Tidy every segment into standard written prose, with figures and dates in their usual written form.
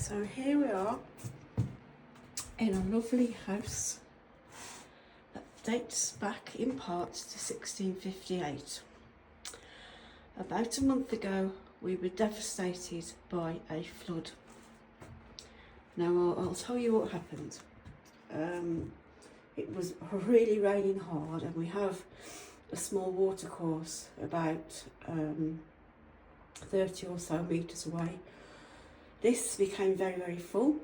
So here we are in a lovely house that dates back in part to 1658. About a month ago we were devastated by a flood. Now I'll tell you what happened. It was really raining hard, and we have a small water course about 30 or so metres away. This became very, very full,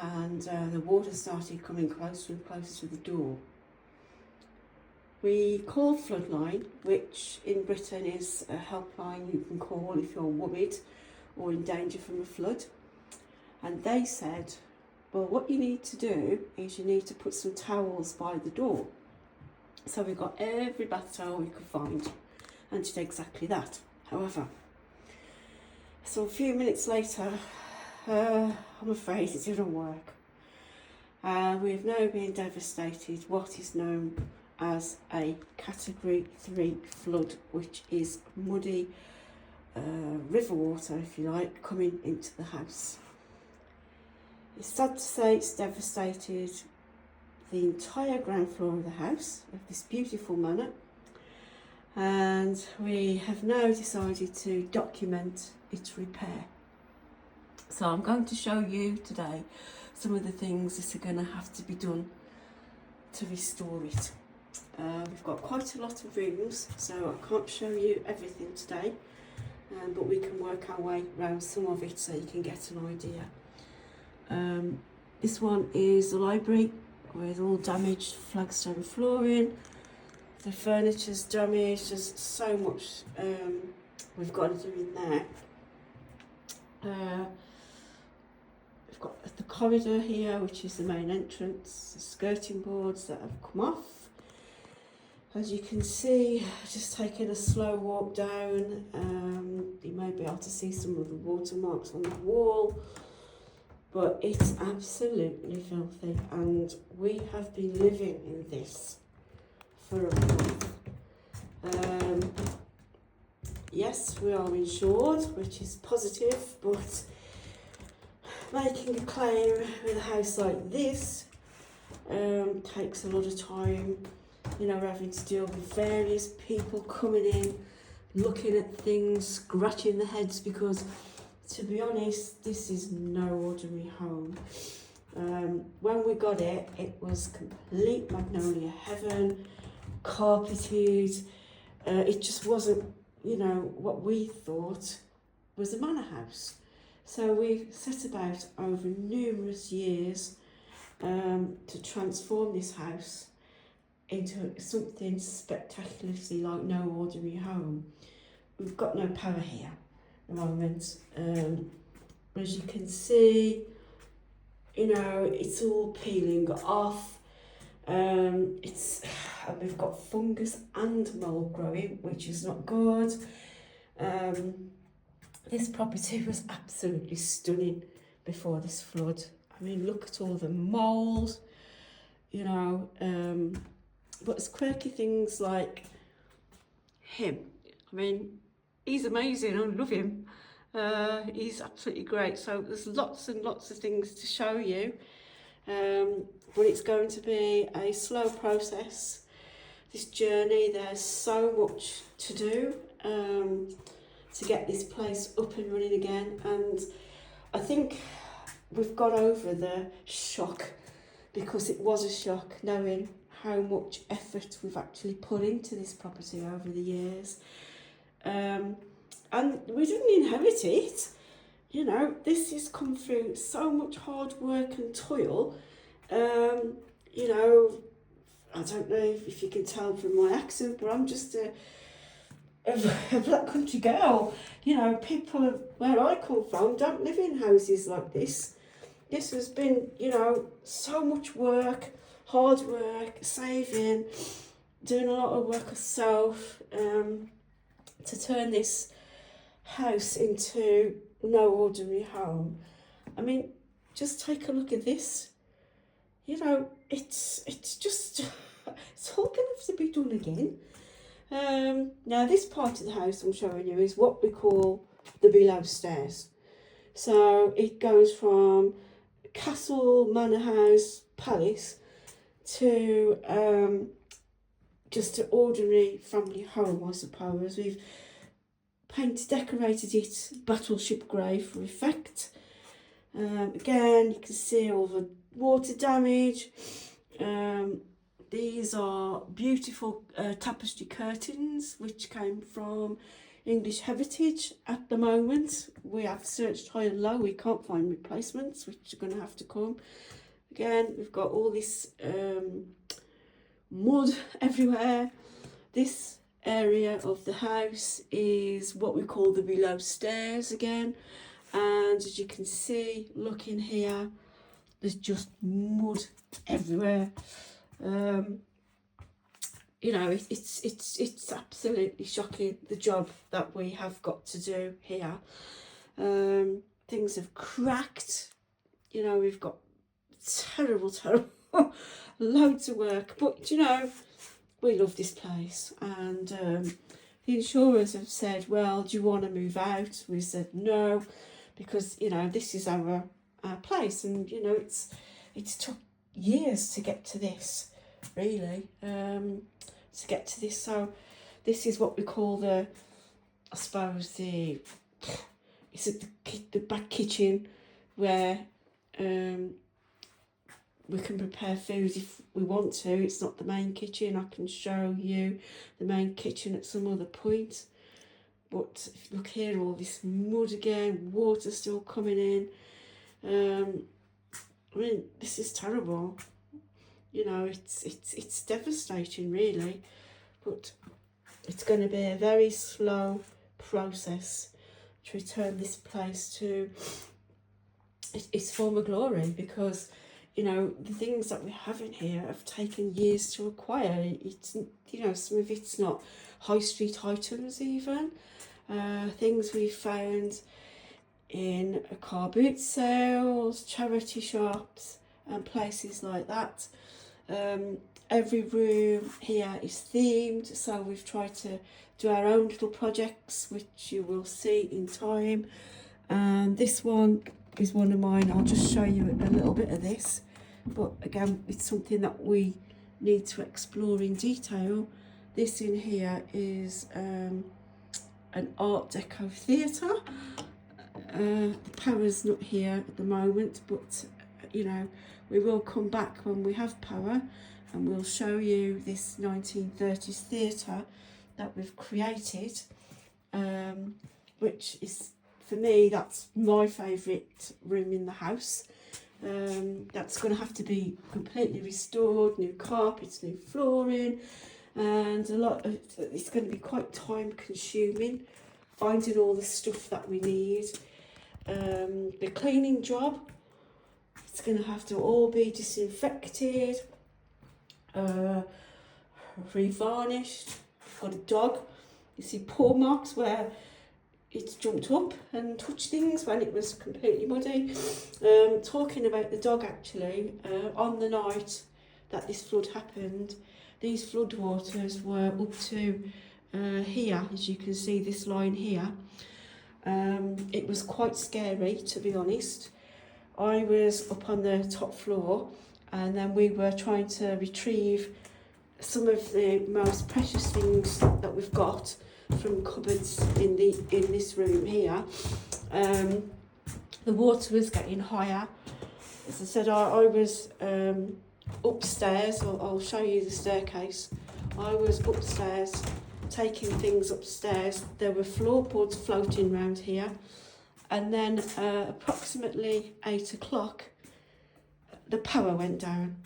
and the water started coming closer and closer to the door. We called Floodline, which in Britain is a helpline you can call if you're worried or in danger from a flood. And they said, well, what you need to do is you need to put some towels by the door. So we got every bath towel we could find and did exactly that. However, so a few minutes later, I'm afraid it didn't work. We've now been devastated what is known as a Category 3 flood, which is muddy river water, if you like, coming into the house. It's sad to say it's devastated the entire ground floor of the house, of this beautiful manor, and we have now decided to document its repair. So I'm going to show you today some of the things that are going to have to be done to restore it. We've got quite a lot of rooms, so I can't show you everything today, but we can work our way around some of it so you can get an idea. This one is the library with all damaged flagstone flooring. The furniture's damaged. There's so much we've got to do in there. We've got the corridor here, which is the main entrance, the skirting boards that have come off. As you can see, just taking a slow walk down, you may be able to see some of the watermarks on the wall, but it's absolutely filthy, and we have been living in this for a month. Yes, we are insured, which is positive, but making a claim with a house like this takes a lot of time. You know, we're having to deal with various people coming in, looking at things, scratching their heads, because to be honest, this is no ordinary home. When we got it, it was complete magnolia heaven, carpeted. It just wasn't, you know, what we thought was a manor house. So we've set about over numerous years to transform this house into something spectacularly like no ordinary home. We've got no power here at the moment. As you can see, you know, it's all peeling off. We've got fungus and mould growing, which is not good. This property was absolutely stunning before this flood. I mean, look at all the mould, you know, but it's quirky things like him. I mean, he's amazing. I love him. He's absolutely great. So there's lots and lots of things to show you, but it's going to be a slow process. This journey, there's so much to do to get this place up and running again, and I think we've got over the shock, because it was a shock knowing how much effort we've actually put into this property over the years. And we didn't inherit it, you know, this has come through so much hard work and toil. You know, I don't know if you can tell from my accent, but I'm just a black country girl. You know, people where I come from don't live in houses like this. This has been, you know, so much work, hard work, saving, doing a lot of work myself to turn this house into no ordinary home. I mean, just take a look at this. You know, it's just, it's all going to have to be done again. Now this part of the house I'm showing you is what we call the below stairs. So it goes from castle, manor house, palace to just an ordinary family home, I suppose. We've decorated it battleship grey for effect. Again, you can see all the water damage. These are beautiful tapestry curtains which came from English Heritage. At the moment we have searched high and low, we can't find replacements, which are going to have to come. Again, we've got all this mud everywhere. This area of the house is what we call the below stairs again, and as you can see, looking here, there's just mud everywhere. You know, it's absolutely shocking, the job that we have got to do here. Things have cracked, you know, we've got terrible loads of work, but you know, we love this place. And the insurers have said, well, do you want to move out? We said no, because you know, this is our place, and you know, it's took years to get to this, really, to get to this. So this is what we call the, I suppose, the back kitchen, where we can prepare food if we want to. It's not the main kitchen. I can show you the main kitchen at some other point. But if you look here, all this mud again, water still coming in. I mean, this is terrible. You know, it's devastating, really. But it's going to be a very slow process to return this place to its former glory, because you know, the things that we have in here have taken years to acquire. It's, you know, some of it's not high street items even. Things we found in car boot sales, charity shops and places like that. Every room here is themed, so we've tried to do our own little projects, which you will see in time. And this one is one of mine. I'll just show you a little bit of this, but again, it's something that we need to explore in detail. This in here is an Art Deco theatre. The power's not here at the moment, but you know, we will come back when we have power and we'll show you this 1930s theatre that we've created, which is, for me, that's my favourite room in the house. That's going to have to be completely restored, new carpets, new flooring, and it's going to be quite time consuming finding all the stuff that we need. The cleaning job, it's going to have to all be disinfected, revarnished. Got a dog, you see paw marks where it's jumped up and touched things when it was completely muddy. Talking about the dog, actually, on the night that this flood happened, these flood waters were up to here, as you can see, this line here. It was quite scary, to be honest. I was up on the top floor, and then we were trying to retrieve some of the most precious things that we've got from cupboards in this room here. The water was getting higher. As I said, I was upstairs. I'll show you the staircase. I was upstairs taking things upstairs. There were floorboards floating around here, and then approximately 8 o'clock the power went down,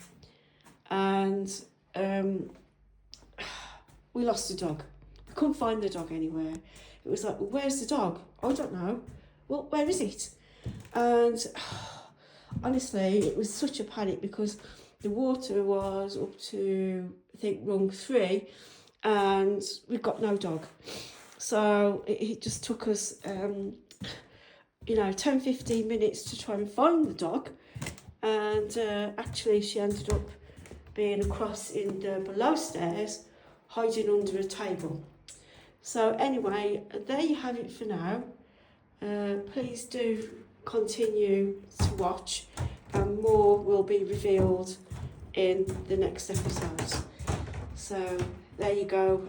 and we lost the dog. We couldn't find the dog anywhere. It was like, well, where's the dog? I don't know. Well, where is it? And honestly, it was such a panic, because the water was up to, I think, rung 3, and we've got no dog. So it just took us, 10-15 minutes to try and find the dog. And actually, she ended up being across in the below stairs, hiding under a table. So anyway, there you have it for now. Please do continue to watch, and more will be revealed in the next episodes. So there you go.